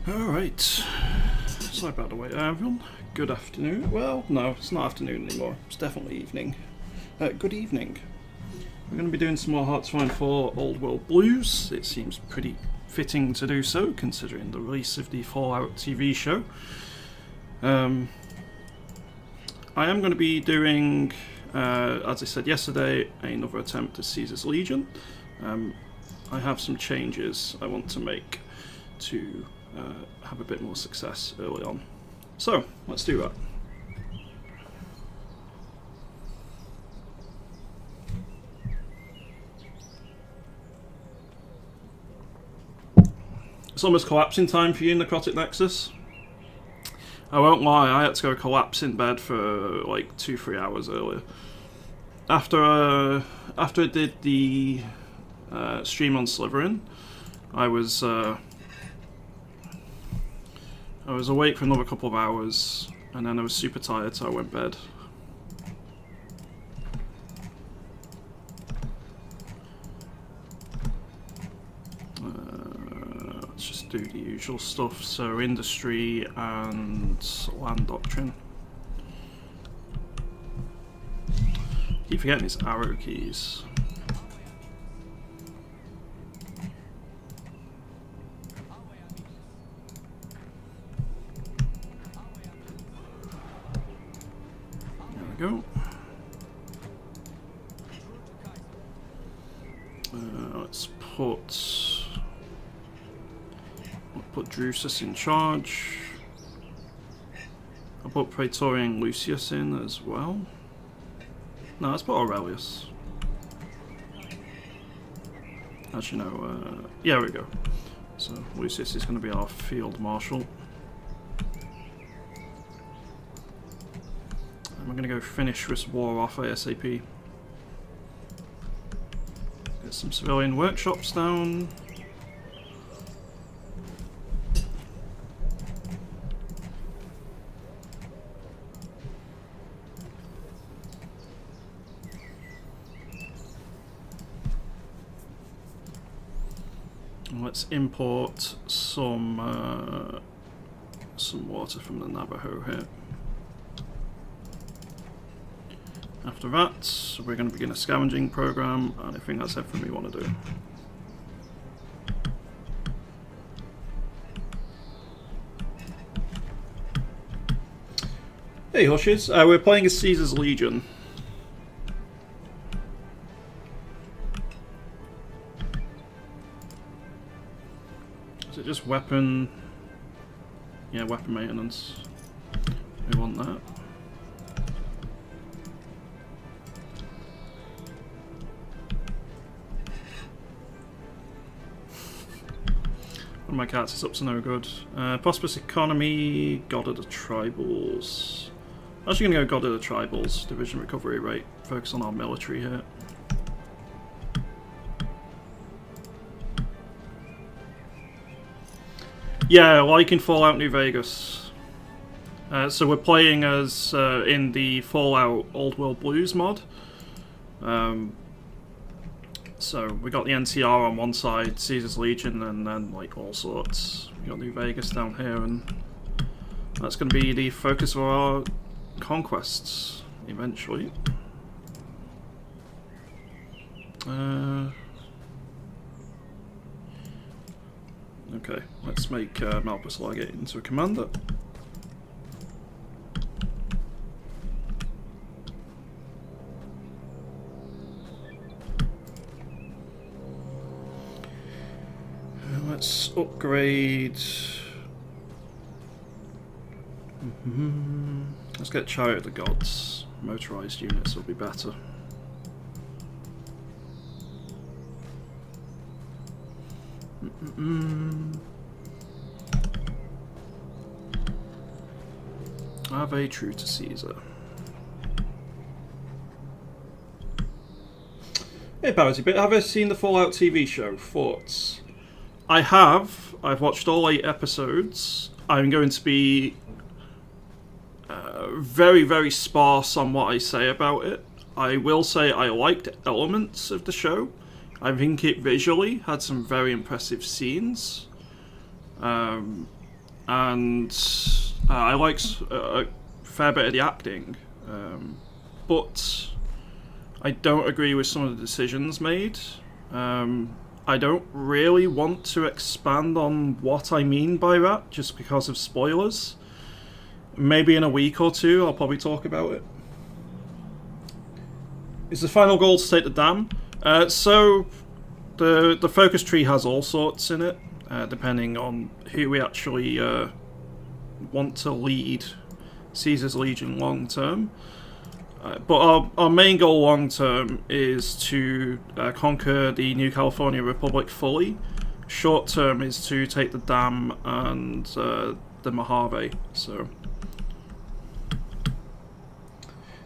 Alright, sorry about the wait, everyone. Good afternoon. Well, no, it's not afternoon anymore. It's definitely evening. Good evening. We're going to be doing some more Hearts of Iron 4 Old World Blues. It seems pretty fitting to do so, considering the release of the Fallout TV show. I am going to be doing, as I said yesterday, another attempt at Caesar's Legion. I have some changes I want to make to have a bit more success early on. So, let's do that. It's almost collapsing time for you, Necrotic Nexus. I won't lie, I had to go collapse in bed for like 2-3 hours earlier. After I did the stream on Slytherin, I was awake for another couple of hours, and then I was super tired, so I went to bed. Let's just do the usual stuff. So industry and land doctrine. Keep forgetting these arrow keys. Go. Let's put Drusus in charge. I'll put Praetorian Lucius in as well. No, let's put Aurelius. Actually, no. Yeah, there we go. So Lucius is going to be our field marshal. I'm going to go finish this war off ASAP. Get some civilian workshops down. And let's import some water from the Navajo here. After that, we're going to begin a scavenging program, and I think that's everything we want to do. Hey Hushes, we're playing as Caesar's Legion. Is it just weapon? Yeah, weapon maintenance. We want that. One of my cats is up to no good. Prosperous economy, God of the Tribals. I'm actually going to go God of the Tribals, division recovery rate. Focus on our military here. Yeah, like in Fallout New Vegas. So we're playing as in the Fallout Old World Blues mod. So we got the NCR on one side, Caesar's Legion, and then like all sorts. We got New Vegas down here, and that's going to be the focus of our conquests eventually. Okay, let's make Malpus Legate into a commander. Let's upgrade. Let's get Chariot of the Gods. Motorized units will be better. Are they true to Caesar? Hey Parity Bit, have I seen the Fallout TV show? Thoughts? I have. I've watched all 8 episodes. I'm going to be very, very sparse on what I say about it. I will say I liked elements of the show. I think it visually had some very impressive scenes. and I liked a fair bit of the acting, but I don't agree with some of the decisions made. I don't really want to expand on what I mean by that, just because of spoilers. Maybe in a week or two I'll probably talk about it. Is the final goal to take the dam? So the focus tree has all sorts in it, depending on who we actually want to lead Caesar's Legion long term. But our main goal long term is to conquer the New California Republic fully. Short term is to take the dam and the Mojave. So,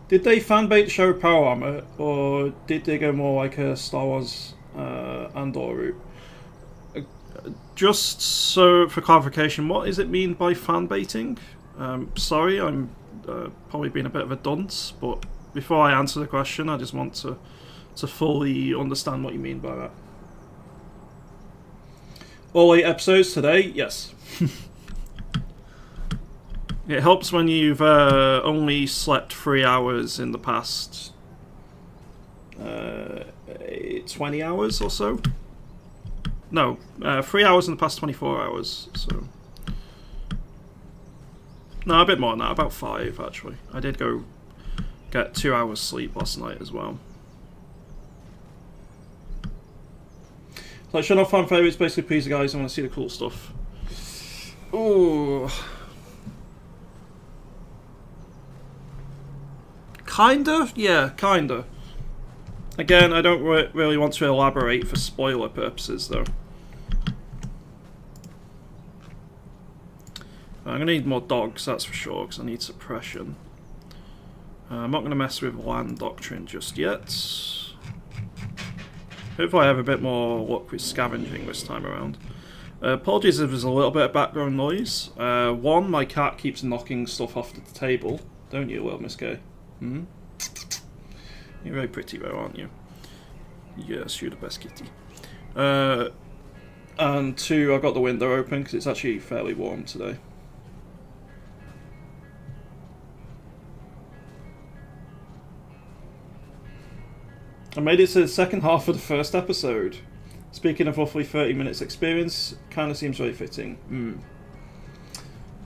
did they fanbait the show Power Armor, or did they go more like a Star Wars Andor route? Just so for clarification, what does it mean by fanbaiting? Sorry, I'm probably being a bit of a dunce, but before I answer the question, I just want to fully understand what you mean by that. All 8 episodes today? Yes. It helps when you've only slept 3 hours in the past 20 hours or so. No, 3 hours in the past 24 hours, so... No, a bit more than that, about 5 actually. I did go get 2 hours sleep last night as well. So, show off fan favourites, basically please guys, I want to see the cool stuff. Ooh. Kinda? Yeah, kinda. Again, I don't really want to elaborate for spoiler purposes though. I'm going to need more dogs, that's for sure, because I need suppression. I'm not going to mess with land doctrine just yet. Hopefully I have a bit more luck with scavenging this time around. Apologies if there's a little bit of background noise. One, my cat keeps knocking stuff off the table. Don't you, little Miss K? Hmm? You're very pretty though, aren't you? Yes, you're the best kitty. And 2, I've got the window open because it's actually fairly warm today. I made it to the second half of the first episode. Speaking of roughly 30 minutes experience, kind of seems very fitting.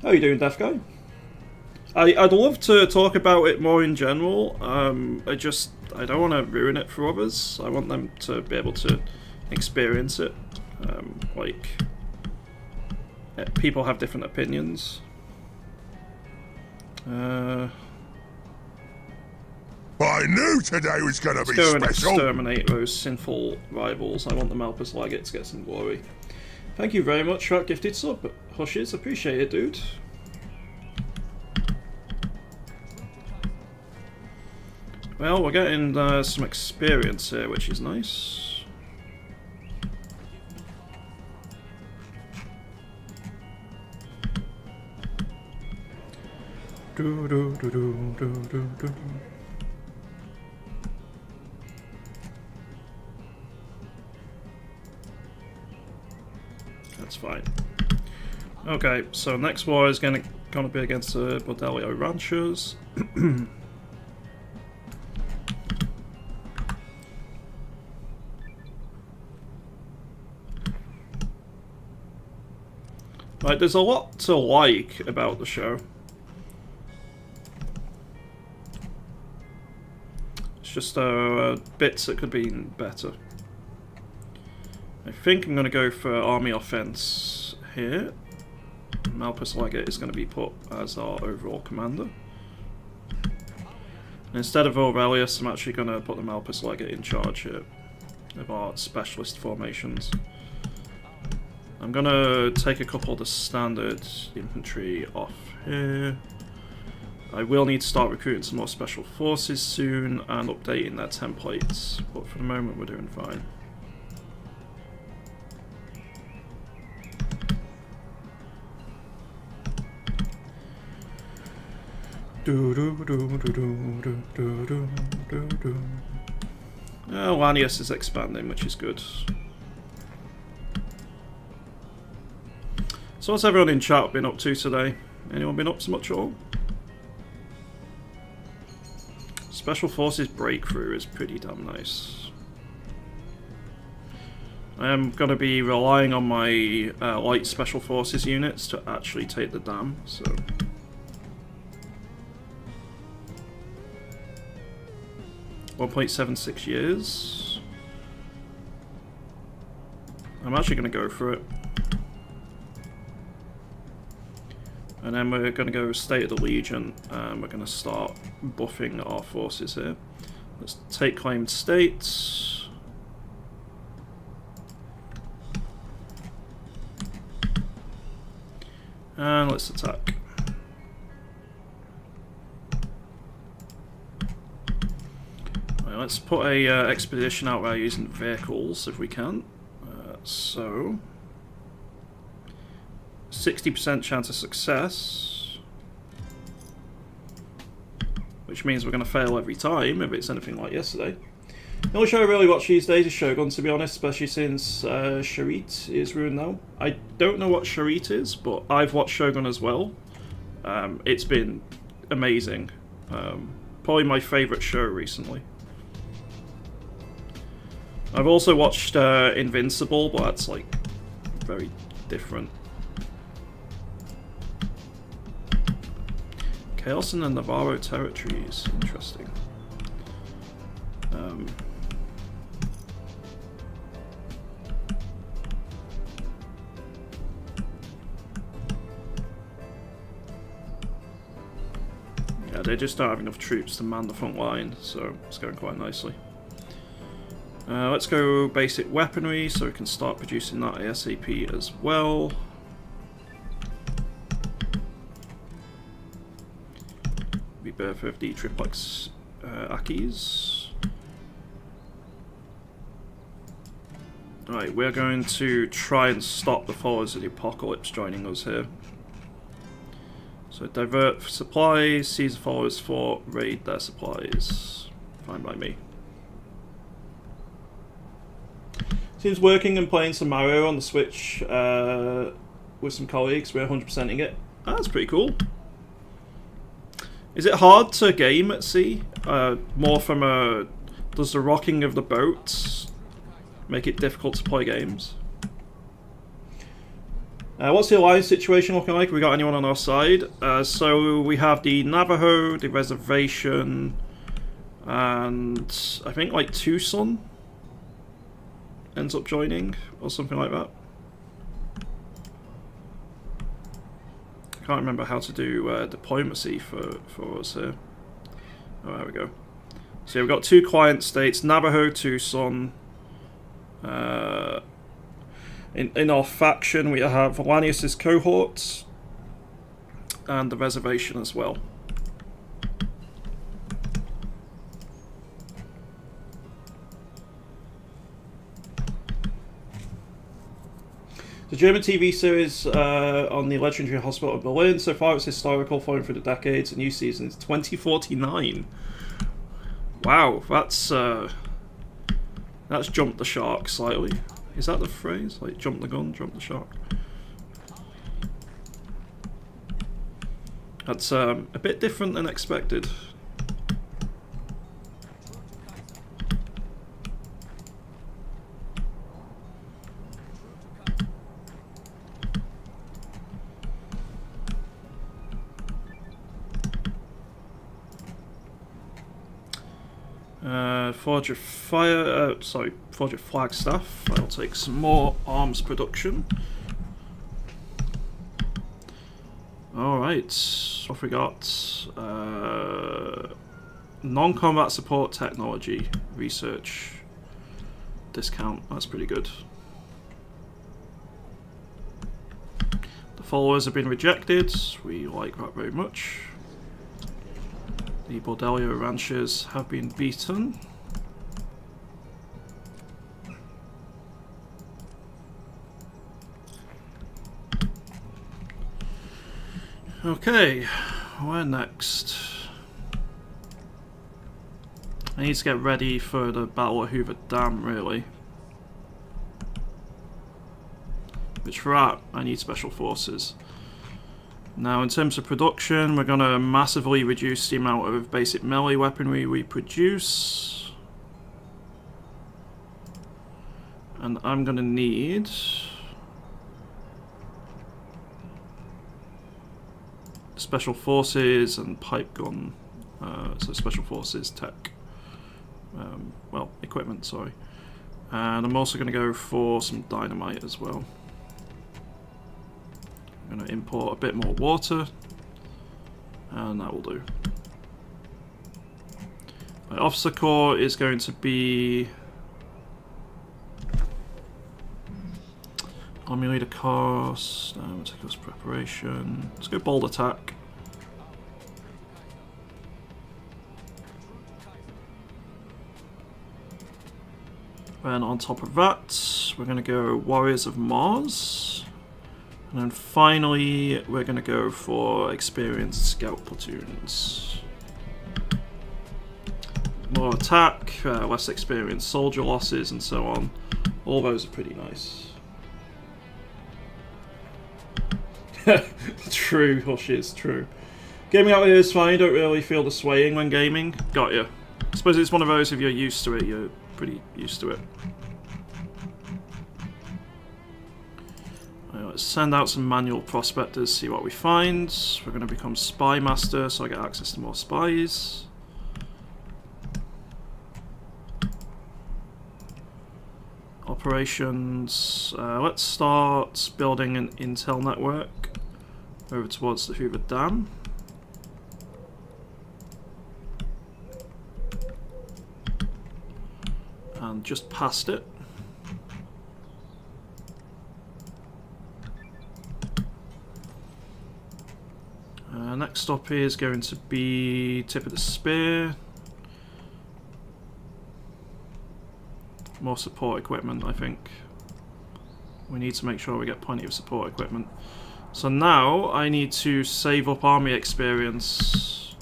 How are you doing, Deaf Guy? I'd love to talk about it more in general. I don't want to ruin it for others. I want them to be able to experience it. People have different opinions. I knew today was going to be special. Let's go and special. exterminate those sinful rivals. I want the Malpus Legate to get some glory. Thank you very much for that gifted sub, Hushes. Appreciate it, dude. Well, we're getting some experience here, which is nice. Do do do do do do do. That's fine. Okay, so next war is gonna be against the Bordello Ranchers. Right, there's a lot to like about the show. It's just bits that could be better. I think I'm going to go for Army Offense here. Malpus Legate is going to be put as our overall commander. And instead of Aurelius, I'm actually going to put the Malpus Legate in charge here of our specialist formations. I'm going to take a couple of the standard infantry off here. I will need to start recruiting some more special forces soon and updating their templates, but for the moment we're doing fine. Lanius is expanding, which is good. So what's everyone in chat been up to today? Anyone been up to much at all? Special Forces Breakthrough is pretty damn nice. I am going to be relying on my light Special Forces units to actually take the dam, so... 1.76 years. I'm actually going to go for it. And then we're going to go State of the Legion, and we're going to start buffing our forces here. Let's take claimed states. And let's attack. Right, let's put a expedition out there using vehicles if we can. So 60% chance of success, which means we're going to fail every time if it's anything like yesterday. The only show I really watch these days is Shogun, to be honest, especially since Sharit is ruined now. I don't know what Sharit is, but I've watched Shogun as well. It's been amazing. Probably my favourite show recently. I've also watched Invincible, but that's like very different. Chaos in the Navarro territories, interesting. Yeah, they just don't have enough troops to man the front line, so it's going quite nicely. Let's go basic weaponry so we can start producing that ASAP as well. Rebirth of the triplex Akis. Right, we're going to try and stop the followers of the apocalypse joining us here. So divert supplies, seize the followers for raid their supplies. Fine by me. Seems working and playing some Mario on the Switch with some colleagues. We're 100%ing it. Oh, that's pretty cool. Is it hard to game at sea? More from a... Does the rocking of the boats make it difficult to play games? What's the alliance situation looking like? We got anyone on our side? So we have the Navajo, the reservation, and I think like Tucson ends up joining, or something like that. I can't remember how to do diplomacy for us here. Oh, there we go. So we've got 2 client states, Navajo, Tucson. In our faction we have Lanius's cohorts and the reservation as well. The German TV series on the Legendary Hospital of Berlin, so far it's historical, following through the decades. A new season is 2049. Wow, that's jumped the shark slightly. Is that the phrase? Like, jump the gun, jump the shark? That's a bit different than expected. Forge of fire, Forge of Flagstaff. I'll take some more arms production. Alright, what have we got? Non-combat support technology research discount, that's pretty good. The followers have been rejected, we like that very much. The Bordello ranchers have been beaten. Okay, where next? I need to get ready for the Battle of Hoover Dam, really. which for that I need special forces. Now in terms of production, we're going to massively reduce the amount of basic melee weaponry we produce. And I'm going to need special forces and pipe gun, so special forces tech, well, equipment, sorry. And I'm also going to go for some dynamite as well. I'm going to import a bit more water, and that will do. My officer corps is going to be army leader cost, meticulous preparation. Let's go bold attack. Then on top of that, we're going to go Warriors of Mars. And then finally, we're going to go for experienced scout platoons. More attack, less experienced soldier losses, and so on. All those are pretty nice. True, Hushes, true. Gaming out here is fine, you don't really feel the swaying when gaming. Got you. I suppose it's one of those, if you're used to it, you're pretty used to it. Right, let's send out some manual prospectors, see what we find. We're going to become spy master, so I get access to more spies. Operations. Let's start building an intel network over towards the Hoover Dam. And just past it. Next stop is going to be Tip of the Spear. More support equipment, I think. We need to make sure we get plenty of support equipment. So now I need to save up army experience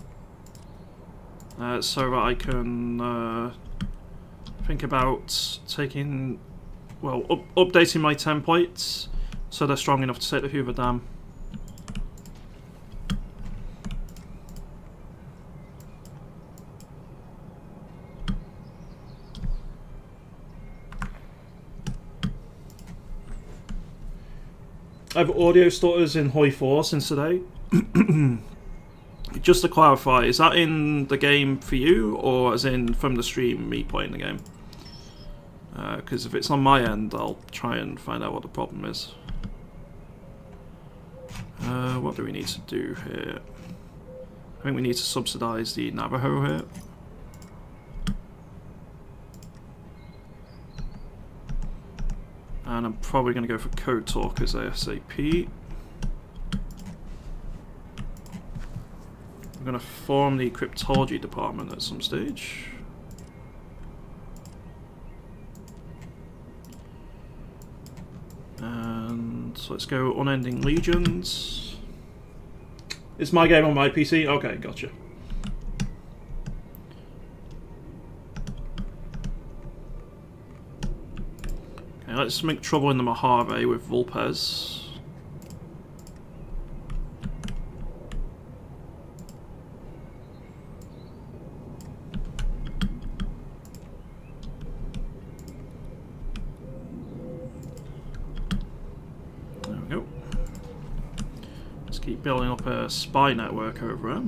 so that I can think about taking, well, updating my templates so they're strong enough to take the Hoover Dam. I have audio stutters in Hoi 4 since today. Just to clarify, is that in the game for you, or as in from the stream, me playing the game? Because if it's on my end, I'll try and find out what the problem is. What do we need to do here? I think we need to subsidise the Navajo here. And I'm probably going to go for Code Talkers ASAP. I'm going to form the Cryptology department at some stage. And so let's go Unending Legions. It's my game on my PC? Okay, gotcha. Let's make trouble in the Mojave with Vulpes. There we go. Let's keep building up a spy network over there.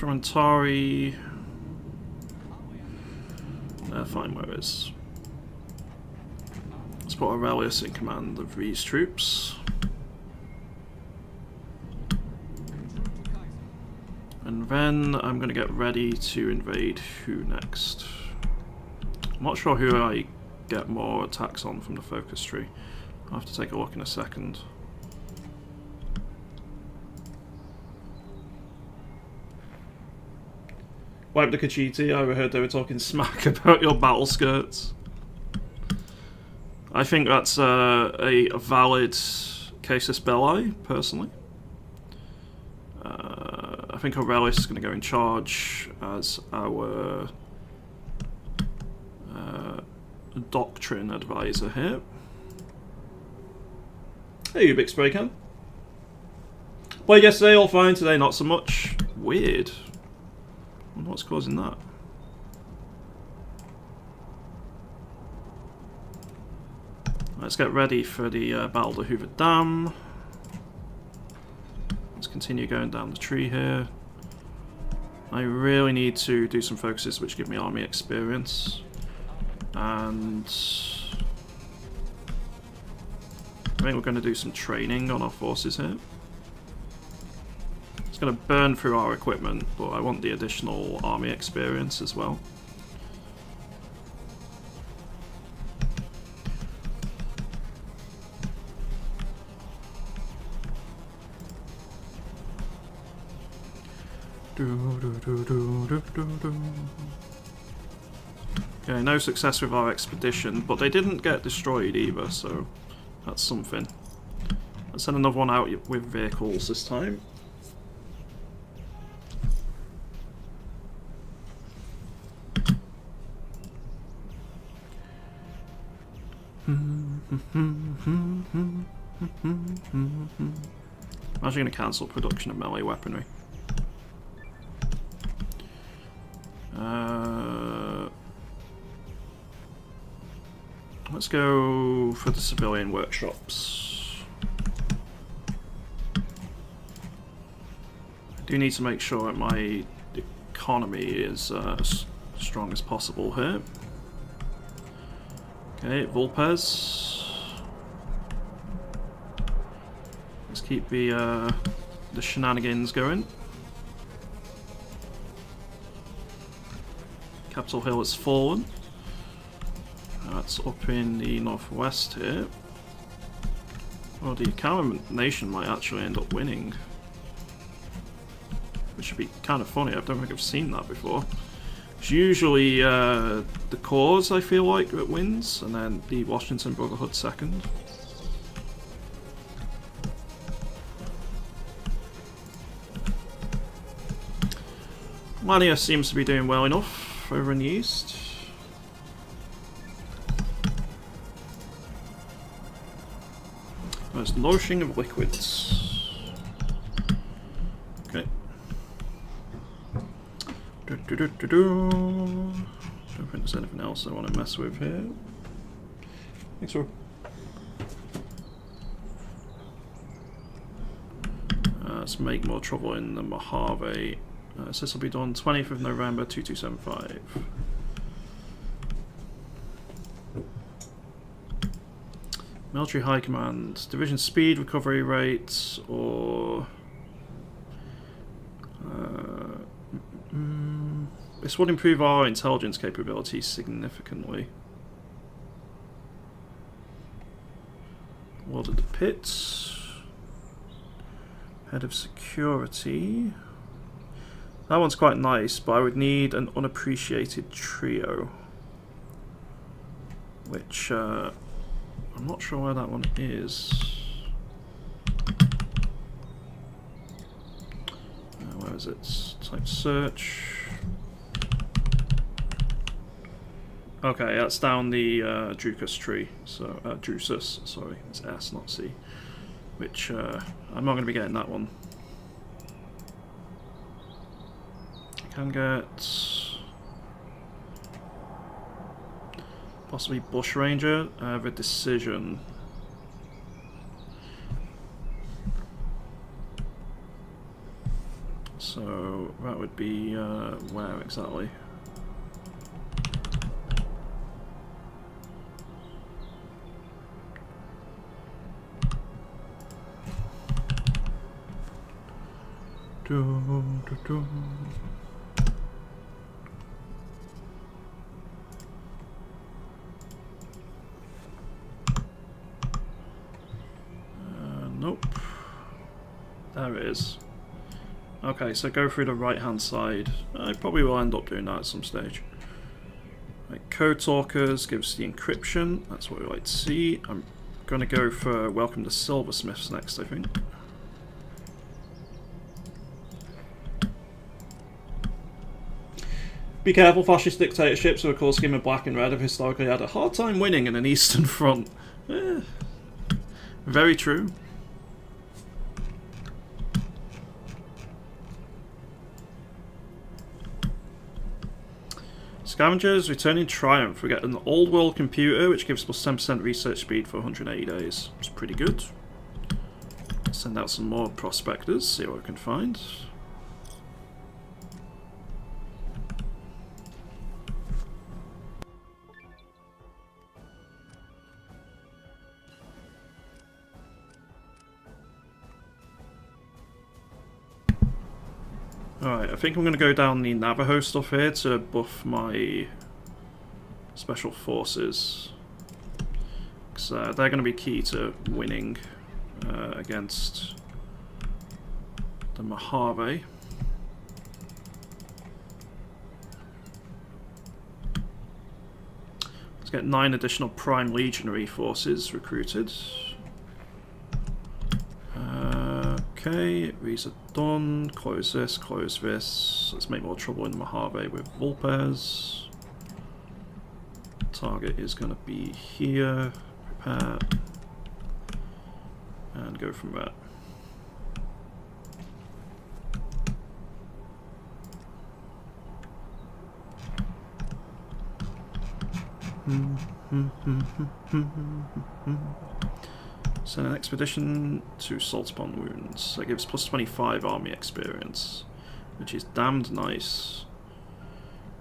Frumentarii. Fine, where it is. Let's put Aurelius in command of these troops. And then I'm going to get ready to invade who next. I'm not sure who I get more attacks on from the focus tree. I'll have to take a look in a second. Wipe the Kachiti, I overheard they were talking smack about your battle skirts. I think that's a valid casus belli, personally. think Aurelius is going to go in charge as our doctrine advisor here. Hey, you big spray can. Played yesterday, all fine. Today, not so much. Weird. I wonder what's causing that. Let's get ready for the Battle of Hoover Dam. Let's continue going down the tree here. I really need to do some focuses which give me army experience. And I think we're going to do some training on our forces here. It's going to burn through our equipment, but I want the additional army experience as well. Okay, no success with our expedition, but they didn't get destroyed either, so that's something. Let's send another one out with vehicles this time. I'm actually going to cancel production of melee weaponry. Let's go for the civilian workshops. I do need to make sure that my economy is as strong as possible here. Okay, Vulpes. Let's keep the shenanigans going. Capitol Hill has fallen. That's up in the northwest here. Well, the Common Nation might actually end up winning. Which would be kind of funny. I don't think I've seen that before. It's usually the cause, I feel like, that wins, and then the Washington Brotherhood second. Mania seems to be doing well enough over in the east. There's launching of liquids. Okay. Don't think there's anything else I want to mess with here. Thanks for. Let's make more trouble in the Mojave. So this will be done 20th of November 2275. Military High Command, division speed, recovery rates, or this would improve our intelligence capabilities significantly. Lord of the Pits, Head of Security. That one's quite nice, but I would need an unappreciated trio, which I'm not sure where that one is. Where is it? Type search. Okay, that's down the Drusus tree. So Drusus, sorry, it's S, not C. Which I'm not going to be getting that one. I can get possibly Bushranger. I have a decision. So that would be where exactly? Nope. There it is. Okay, so go through the right hand side. I probably will end up doing that at some stage. Right, Code Talkers gives the encryption. That's what we like to see. I'm going to go for Welcome to Silversmiths next, I think. Be careful, fascist dictatorships, of course, scheme of black and red, have historically had a hard time winning in an Eastern Front. Very true. Scavengers, returning triumph. We get an old world computer, which gives plus 10% research speed for 180 days. It's pretty good. Send out some more prospectors, see what we can find. Alright, I think I'm going to go down the Navajo stuff here to buff my special forces. Because they're going to be key to winning against the Mojave. Let's get 9 additional Prime Legionary forces recruited. Okay, these are done. Close this, close this. Let's make more trouble in the Mojave with Vulpes. Target is going to be here. Prepare. And go from there. Send an expedition to Salt Upon Wounds. That gives plus 25 army experience, which is damned nice.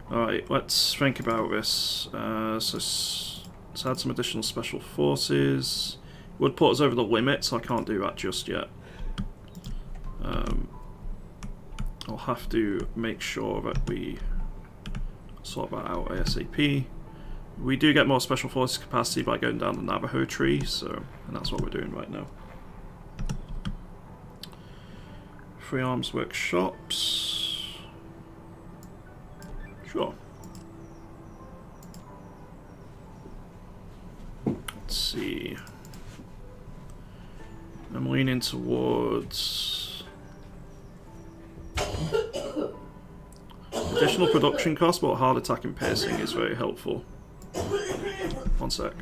Alright, let's think about this. So let's add some additional special forces. Would put us over the limit, so I can't do that just yet. I'll have to make sure that we sort that out ASAP. We do get more special forces capacity by going down the Navajo tree, and that's what we're doing right now. Free arms workshops. Sure. Let's see. I'm leaning towards additional production cost, but hard attack and piercing is very helpful. One sec.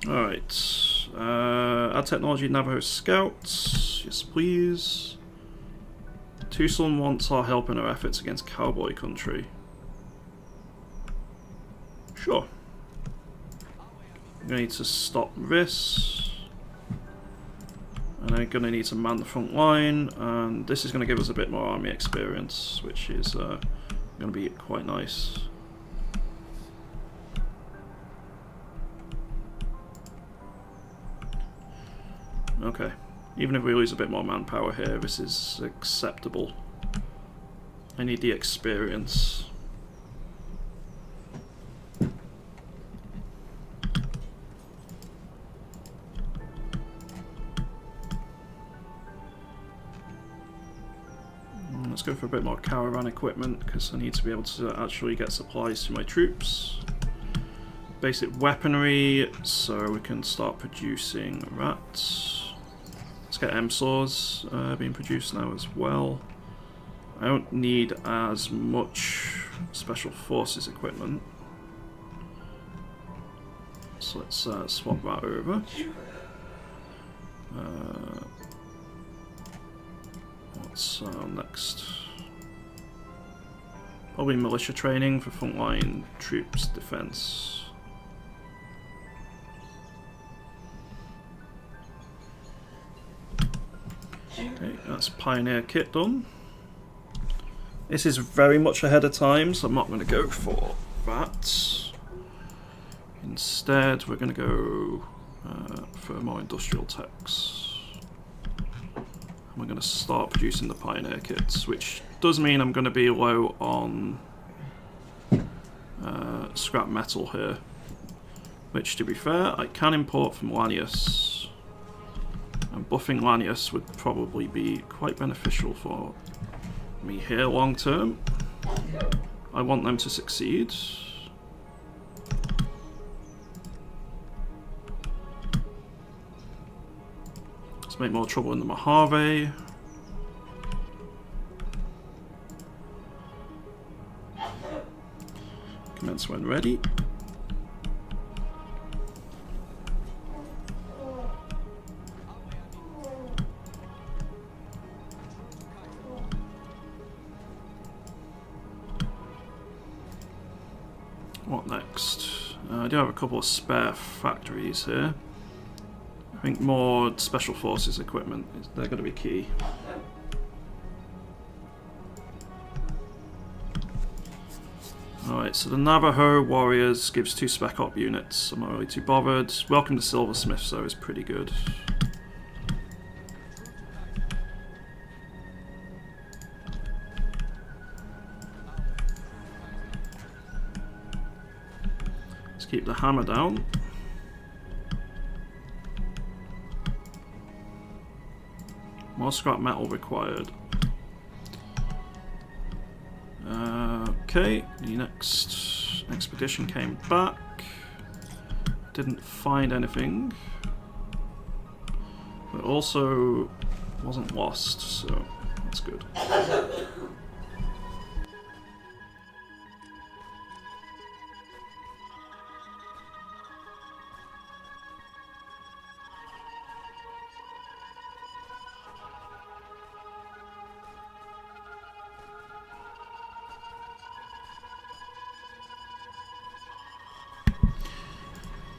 Alright. Add technology Navajo Scouts. Yes, please. Tucson wants our help in our efforts against cowboy country. Sure. I'm going to need to stop this. And I'm going to need to man the front line. And this is going to give us a bit more army experience, which is going to be quite nice. Okay. Even if we lose a bit more manpower here, this is acceptable. I need the experience. Let's go for a bit more caravan equipment, because I need to be able to actually get supplies to my troops. Basic weaponry, so we can start producing rats. Let's get MSAWs being produced now as well. I don't need as much special forces equipment, so let's swap that over. What's next? Probably militia training for frontline troops defense. Okay, that's Pioneer kit done. This is very much ahead of time, so I'm not going to go for that. Instead, we're going to go for more industrial techs. And we're going to start producing the Pioneer kits, which does mean I'm going to be low on scrap metal here. Which, to be fair, I can import from Lanius. And buffing Lanius would probably be quite beneficial for me here long term. I want them to succeed. Let's make more trouble in the Mojave. Commence when ready. What next? I do have a couple of spare factories here. I think more special forces equipment, they're going to be key. Alright, so the Navajo Warriors gives 2 Spec Op units. I'm not really too bothered. Welcome to Silversmith, though, is pretty good. Let's keep the hammer down. More scrap metal required. Okay, the next expedition came back. Didn't find anything. But also wasn't lost, so that's good.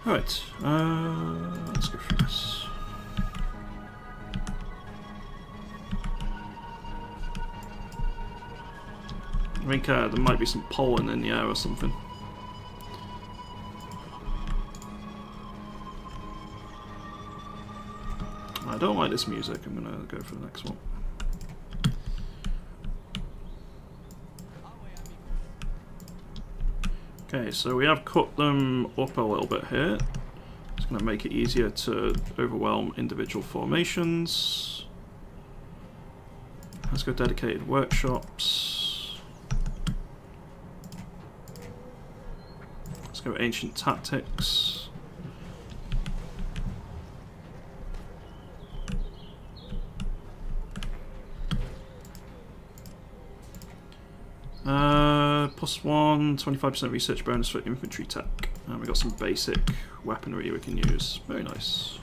Alright, let's go through this. I think there might be some pollen in the air or something. I don't like this music, I'm gonna go for the next one. Okay, so we have cut them up a little bit here. It's going to make it easier to overwhelm individual formations. Let's go dedicated workshops. Let's go ancient tactics. +1, 25% research bonus for infantry tech. And we got some basic weaponry we can use. Very nice.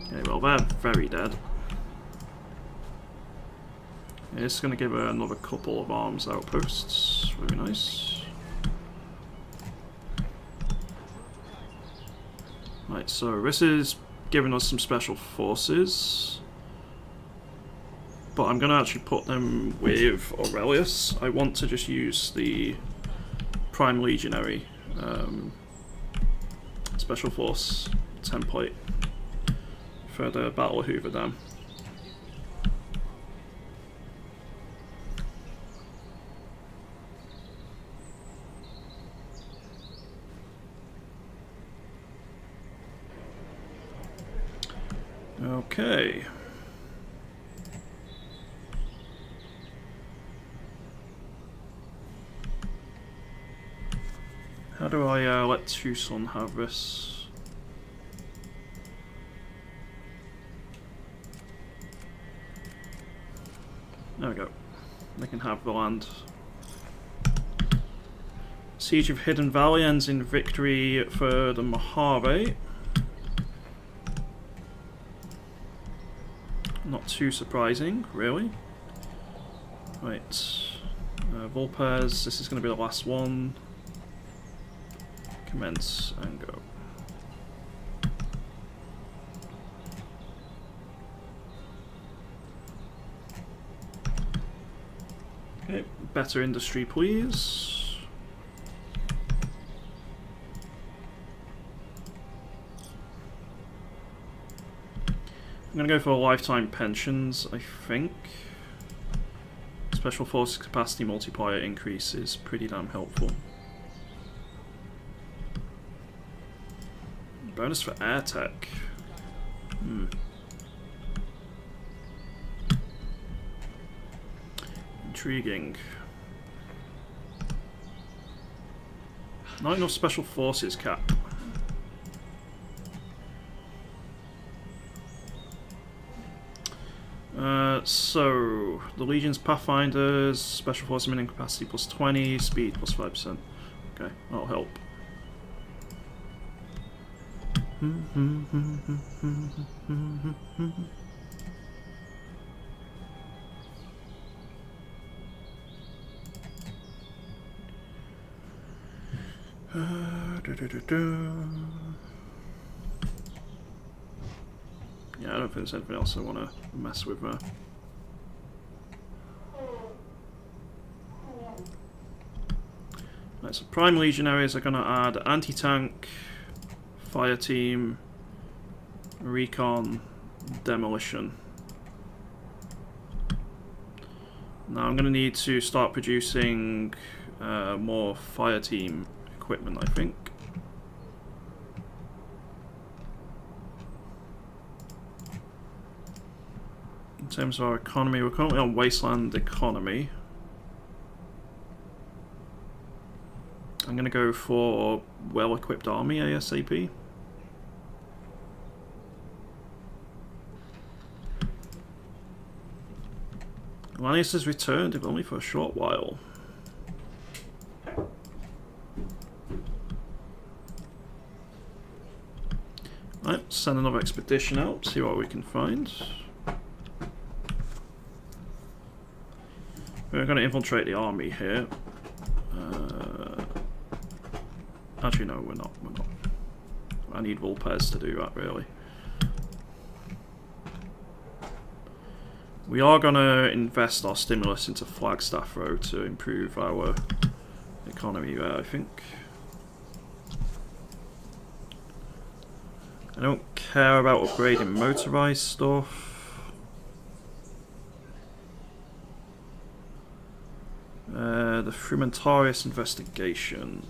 Okay, well they're very dead. Yeah, it's going to give her another couple of arms outposts. Very nice. Right, so this is giving us some special forces, but I'm going to actually put them with Aurelius. I want to just use the Prime Legionary special force template for the Battle of Hoover Dam. Okay. How do I let Tucson have this? There we go. They can have the land. Siege of Hidden Valley ends in victory for the Mojave. Not too surprising, really. Right. Volpez, this is going to be the last one. Commence and go. Okay, better industry, please. I'm going to go for lifetime pensions, I think. Special Forces capacity multiplier increase is pretty damn helpful. bonus for air tech. Intriguing. Not enough special forces cap. So the Legion's Pathfinders, special forces minimum capacity plus 20, speed plus 5%. Okay, that'll help. Yeah, I don't think there's anything else I want to mess with there. Right, so Prime Legionaries are going to add anti-tank, fire team, recon, demolition. Now I'm going to need to start producing more fire team equipment, I think. In terms of our economy, we're currently on wasteland economy. I'm going to go for well-equipped army ASAP. Lanius has returned, if only for a short while. Right, send another expedition out, see what we can find. We're going to infiltrate the army here. Actually, no, we're not. I need Vulpes to do that, really. We are going to invest our stimulus into Flagstaff, though, to improve our economy there, I think. I don't care about upgrading motorized stuff. The Frumentarius investigation.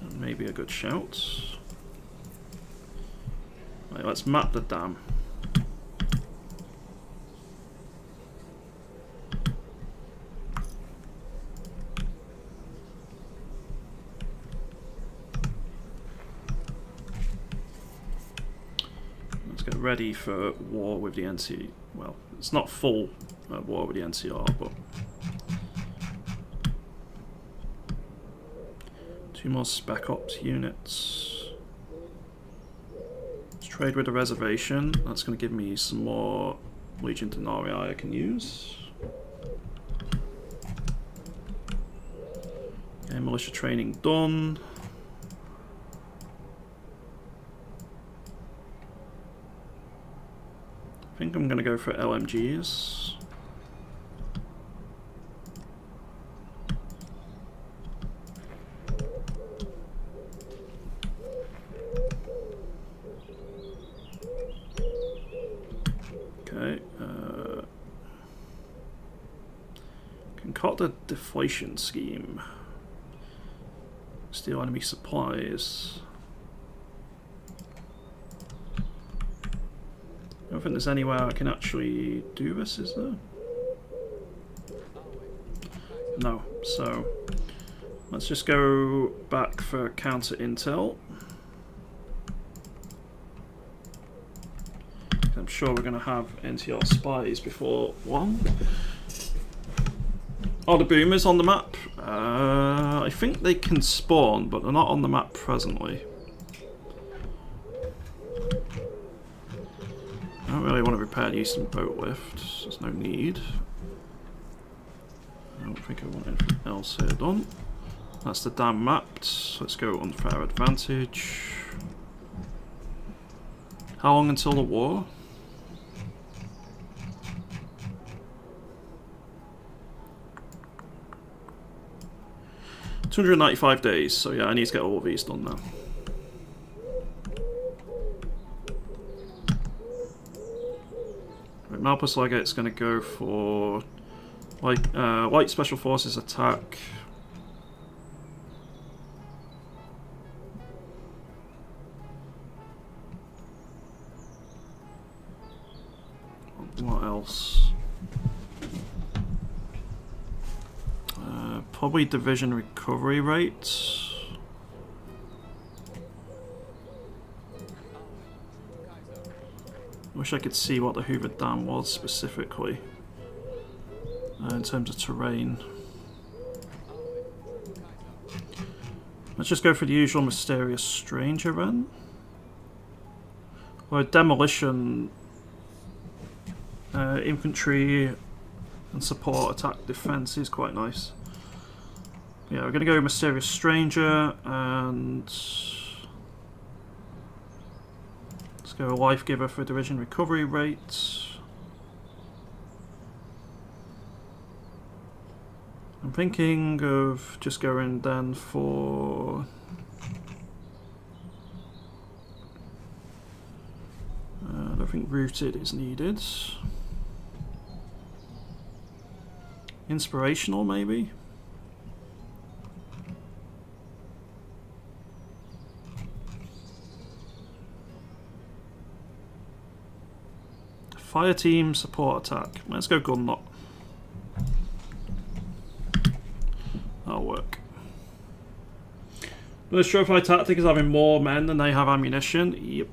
That may be a good shout. Right, let's map the dam. Let's get ready for war with the NC. Well, it's not full war with the NCR, but 2 more spec ops units. Let's trade with a reservation. That's going to give me some more Legion Denarii I can use. Okay, militia training done. I think I'm going to go for LMGs. Concoct a deflation scheme. Steal enemy supplies. I don't think there's anywhere I can actually do this, is there? No, so let's just go back for counter intel. I'm sure we're going to have NTR spies before long. Are the boomers on the map? I think they can spawn, but they're not on the map presently. I don't really want to repair the eastern boat lift. There's no need. I don't think I want anything else here done. That's the dam mapped. Let's go unfair advantage. How long until the war? 295 days, so yeah, I need to get all of these done now. Right, Malpus Legate's going to go for light special forces attack. else? Probably division recovery rate. Wish I could see what the Hoover Dam was specifically in terms of terrain. Let's just go for the usual Mysterious Stranger then. Or demolition, infantry and support, attack, defense is quite nice. Yeah, we're going to go Mysterious Stranger and let's go Life Giver for division recovery rate. I'm thinking of just going then for I don't think Rooted is needed. Inspirational maybe? Fire team, support, attack. Let's go Gun Knot. That'll work. The Surefire tactic is having more men than they have ammunition. Yep.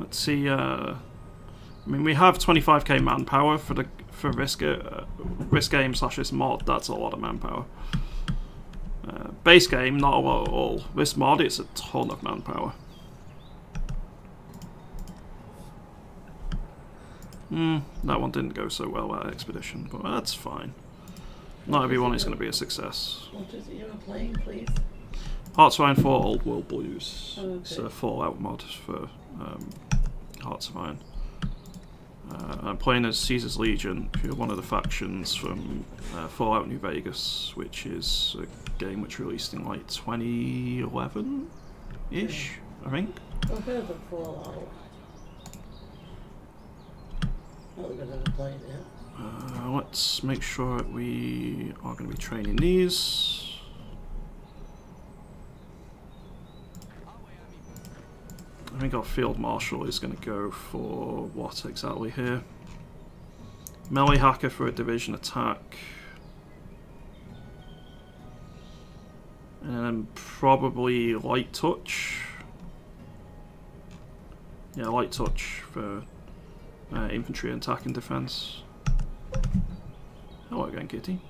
Let's see. I mean, we have 25k manpower for risk game / this mod. That's a lot of manpower. Base game, not a lot at all. This mod, it's a ton of manpower. That one didn't go so well, that expedition, but that's fine. Not everyone is going to be a success. What is it you're playing, please? Hearts of Iron 4 Old World Blues. Okay. It's a Fallout mod for Hearts of Iron. I'm playing as Caesar's Legion, who are one of the factions from Fallout New Vegas, which is a game which released in like 2011-ish, I think. I've heard of Fallout. Not that I've ever played it. Let's make sure that we are going to be training these. I think our Field Marshal is going to go for what exactly here? Melee Hacker for a division attack. And then probably Light Touch. Yeah, Light Touch for infantry and attack and defense. Hello again, Kitty.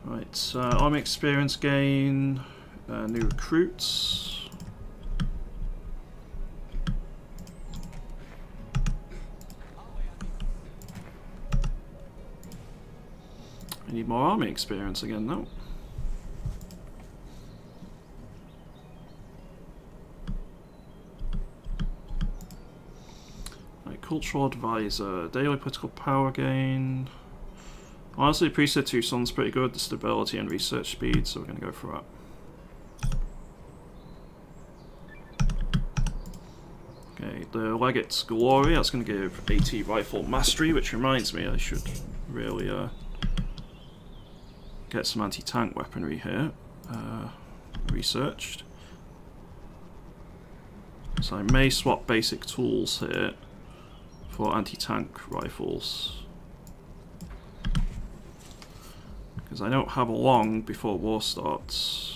Right, army experience gain, new recruits. I need more army experience again though. Cultural Advisor, daily political power gain. Honestly, Priesthood 2 Sun's pretty good, the stability and research speed, so we're going to go for that. Okay, the Legate's Glory, that's going to give AT Rifle Mastery, which reminds me I should really get some anti-tank weaponry here researched. So I may swap basic tools here for anti-tank rifles, because I don't have long before war starts.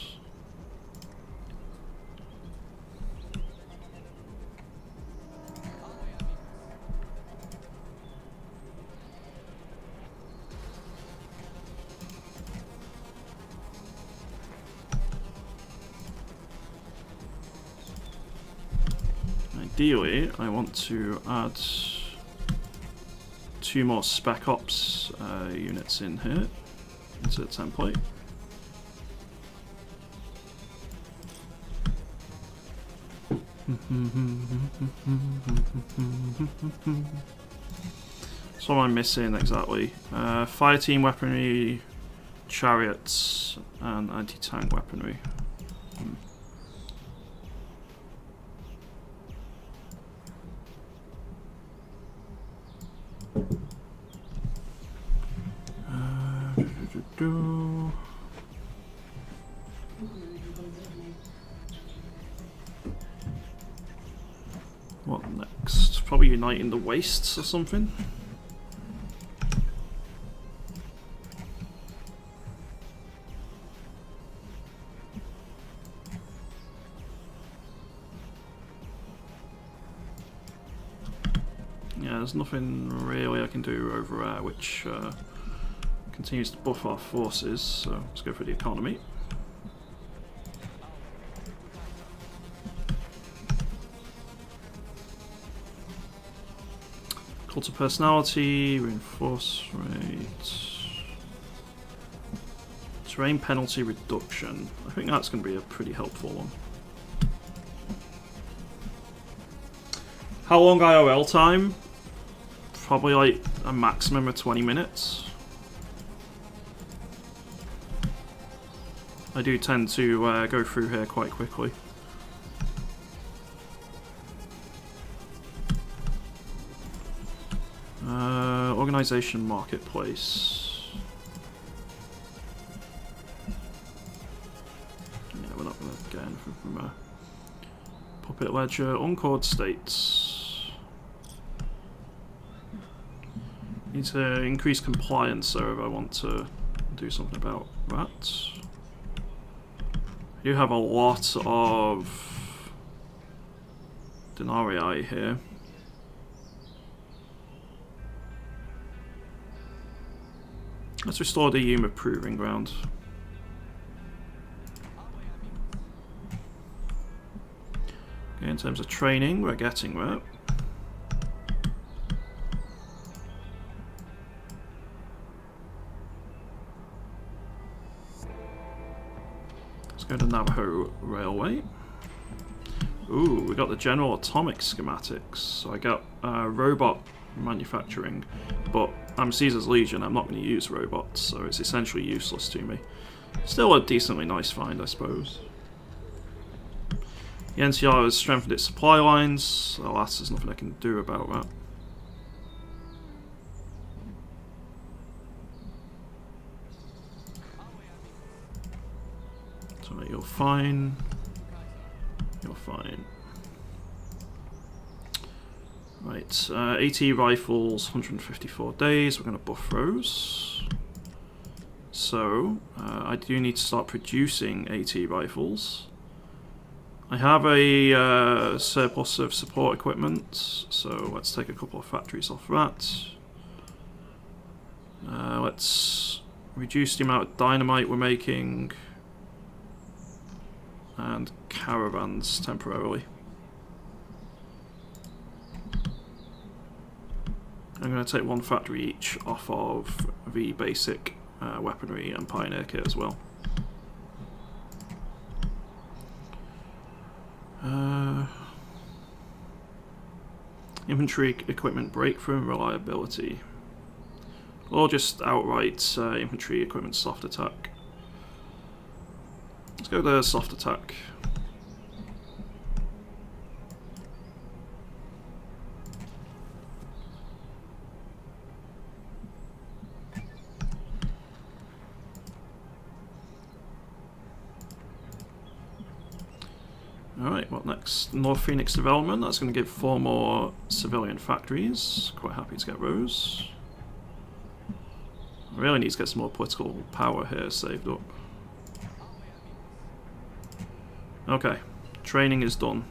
Ideally, I want to add 2 more Spec Ops units in here into the template. So what am I missing exactly? Fire team weaponry, chariots, and anti-tank weaponry. What next? Probably uniting the wastes or something. Yeah, there's nothing really I can do over there which continues to buff our forces, so let's go for the economy. Cult of personality, reinforce rate, terrain penalty reduction. I think that's going to be a pretty helpful one. How long IRL time? Probably like a maximum of 20 minutes. I do tend to go through here quite quickly. Organization marketplace. Yeah, we're not going to get anything from there. Puppet ledger, Uncored states. Need to increase compliance, so if I want to do something about that. I do have a lot of denarii here. Let's restore the Yuma Proving Ground. Okay, in terms of training, we're getting that. Let's go to Navajo Railway. Ooh, we got the General Atomic schematics. So I got robot manufacturing, but I'm Caesar's Legion, I'm not going to use robots, so it's essentially useless to me. Still a decently nice find, I suppose. The NCR has strengthened its supply lines. Alas, there's nothing I can do about that. So you're fine. You're fine. Right, AT rifles, 154 days. We're going to buff those. So, I do need to start producing AT rifles. I have a surplus of support equipment, so let's take a couple of factories off that. Let's reduce the amount of dynamite we're making and caravans temporarily. I'm going to take one factory each off of the basic weaponry and pioneer kit as well. Infantry equipment breakthrough and reliability. Or just outright infantry equipment soft attack. Let's go to soft attack. Alright, what next? North Phoenix development. That's going to give 4 more civilian factories. Quite happy to get those. I really need to get some more political power here saved up. Okay, training is done.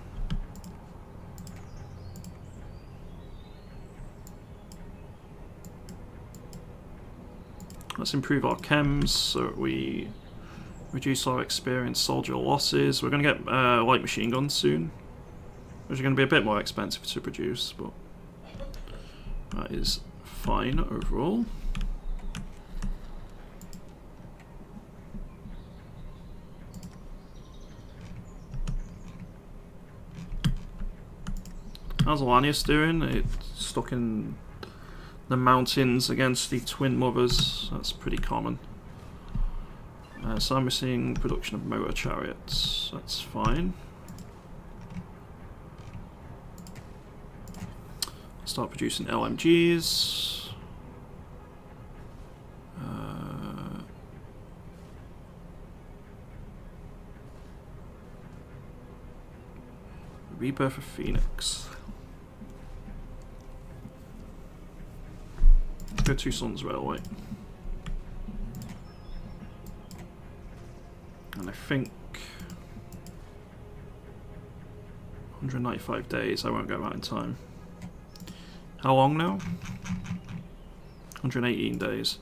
Let's improve our chems so that we reduce our experienced soldier losses. We're going to get light machine guns soon, which are going to be a bit more expensive to produce, but that is fine overall. How's Alanius doing? It's stuck in the mountains against the Twin Mothers. That's pretty common. So I'm seeing production of motor chariots. That's fine. Start producing LMGs. Rebirth of Phoenix. go Two Suns Railway. And I think 195 days, I won't go out in time. How long now? 118 days.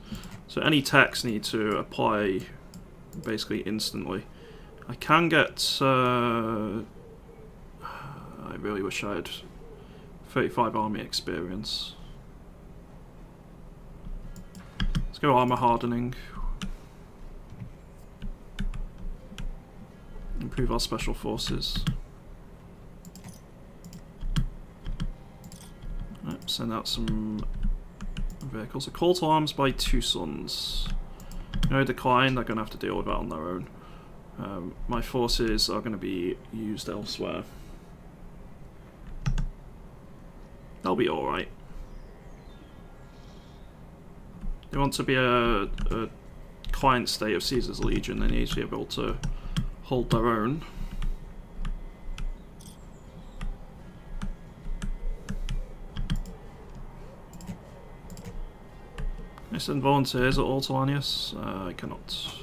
So any tax need to apply basically instantly. I can get... I really wish I had 35 army experience. Let's go armor hardening. Improve our special forces. Right, send out some vehicles. A call to arms by Two Suns. No decline, they're going to have to deal with that on their own. My forces are going to be used elsewhere. They'll be alright. They want to be a client state of Caesar's Legion, they need to be able to hold their own. Can I send volunteers at all to Annius? I cannot.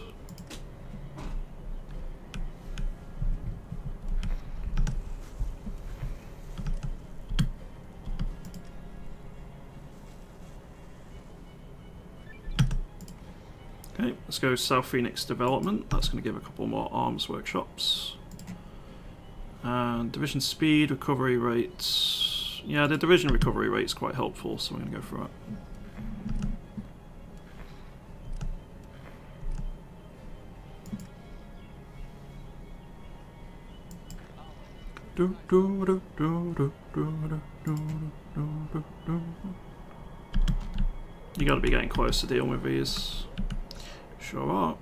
Okay, let's go South Phoenix Development. That's going to give a couple more arms workshops. And division speed, recovery rates. Yeah, the division recovery rate is quite helpful, so I'm going to go for it. You gotta be getting close to dealing with these. Sure are.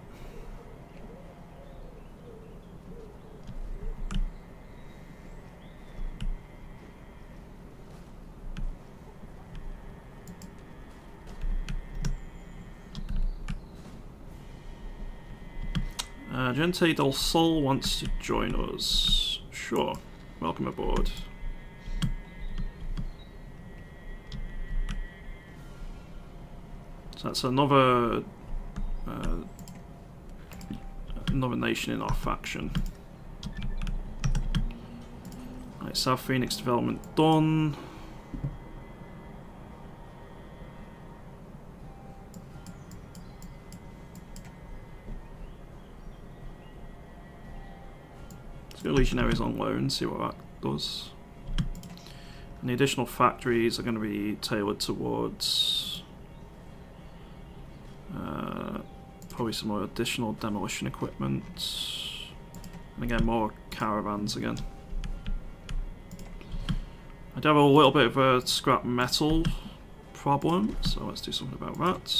Gente del Sol wants to join us. Sure. Welcome aboard. So that's another nation in our faction. Right, South Phoenix development done. Let's go Legionaries on loan, see what that does. And the additional factories are going to be tailored towards probably some more additional demolition equipment. And again, more caravans again. I do have a little bit of a scrap metal problem, so let's do something about that.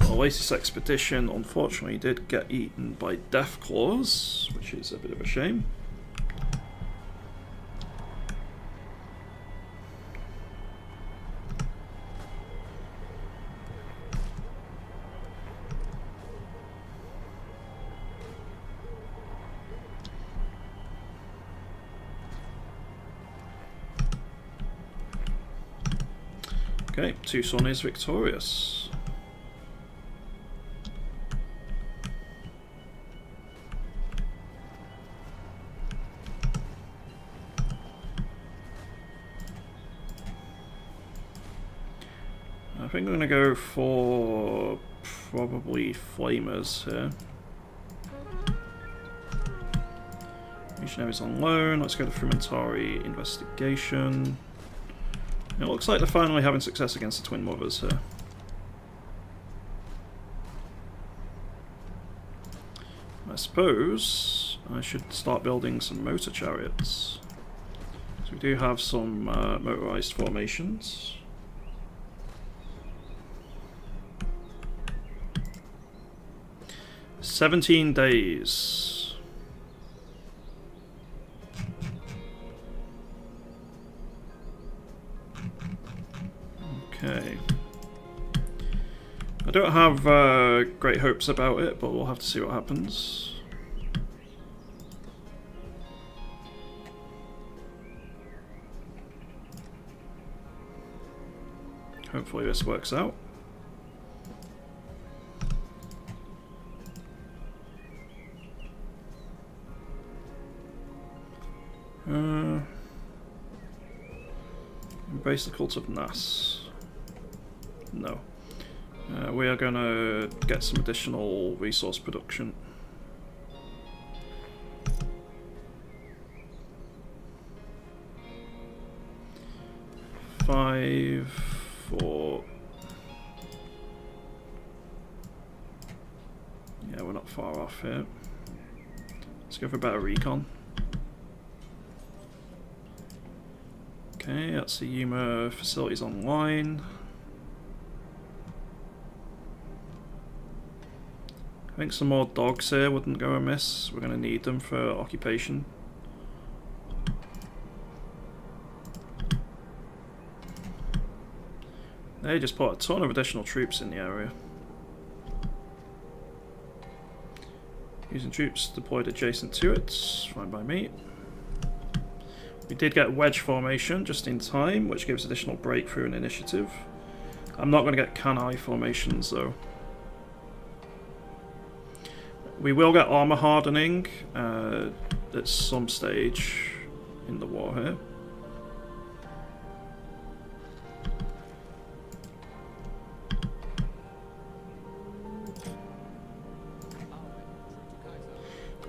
Oasis Expedition unfortunately did get eaten by Deathclaws, which is a bit of a shame. Okay, Tucson is victorious. I think I'm going to go for probably Flamers here. Missionaries on loan. Let's go to Frumentari Investigation. It looks like they're finally having success against the Twin Mothers here. I suppose I should start building some motor chariots. So we do have some motorized formations. "17 days. Okay. I don't have great hopes about it, but we'll have to see what happens. hopefully this works out. Embrace the cult of Nas. No. We are going to get some additional resource production. Five, 4. Yeah, we're not far off here. Let's go for a better recon. Okay, that's the Yuma facilities online. I think some more dogs here wouldn't go amiss. We're going to need them for occupation. They just put a ton of additional troops in the area. Using troops deployed adjacent to it, fine by me. We did get wedge formation just in time, which gives additional breakthrough and initiative. I'm not going to get Kanai formations though. We will get armor hardening at some stage in the war here.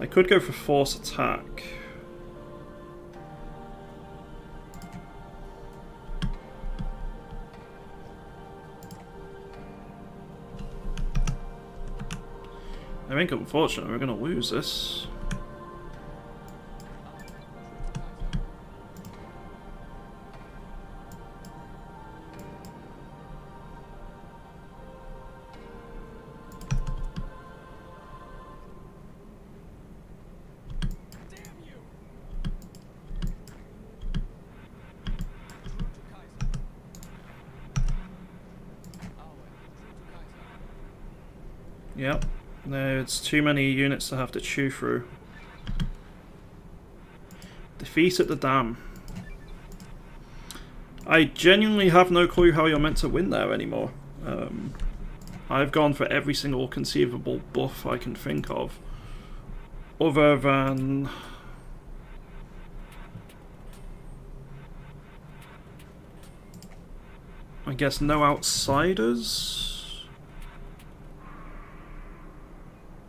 I could go for force attack. I think unfortunately we're going to lose this. Yep. No, it's too many units to have to chew through. Defeat at the dam. I genuinely have no clue how you're meant to win there anymore. I've gone for every single conceivable buff I can think of. Other than... I guess no outsiders?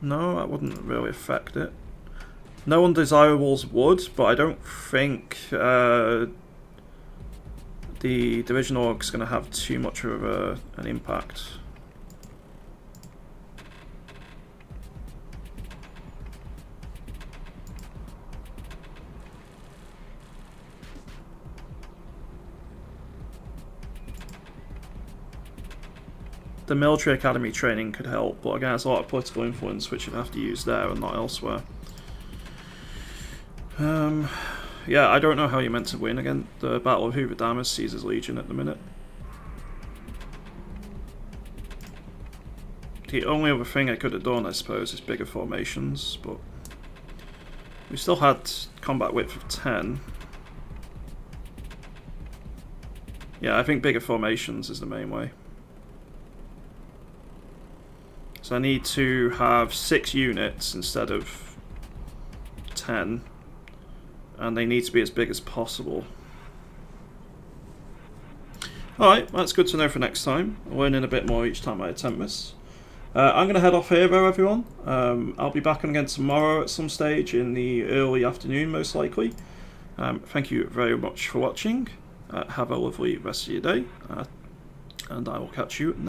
No, that wouldn't really affect it. No undesirables would, but I don't think the Division Org's going to have too much of an impact. The military academy training could help, but again, it's a lot of political influence which you'd have to use there and not elsewhere. Yeah, I don't know how you're meant to win again. The Battle of Hoover Dam is Caesar's Legion at the minute. The only other thing I could have done, I suppose, is bigger formations, but we still had combat width of 10. Yeah, I think bigger formations is the main way. So I need to have 6 units instead of 10, and they need to be as big as possible. Alright, that's good to know for next time. I'll learn in a bit more each time I attempt this. I'm going to head off here though, everyone. I'll be back on again tomorrow at some stage in the early afternoon, most likely. Thank you very much for watching. Have a lovely rest of your day, and I will catch you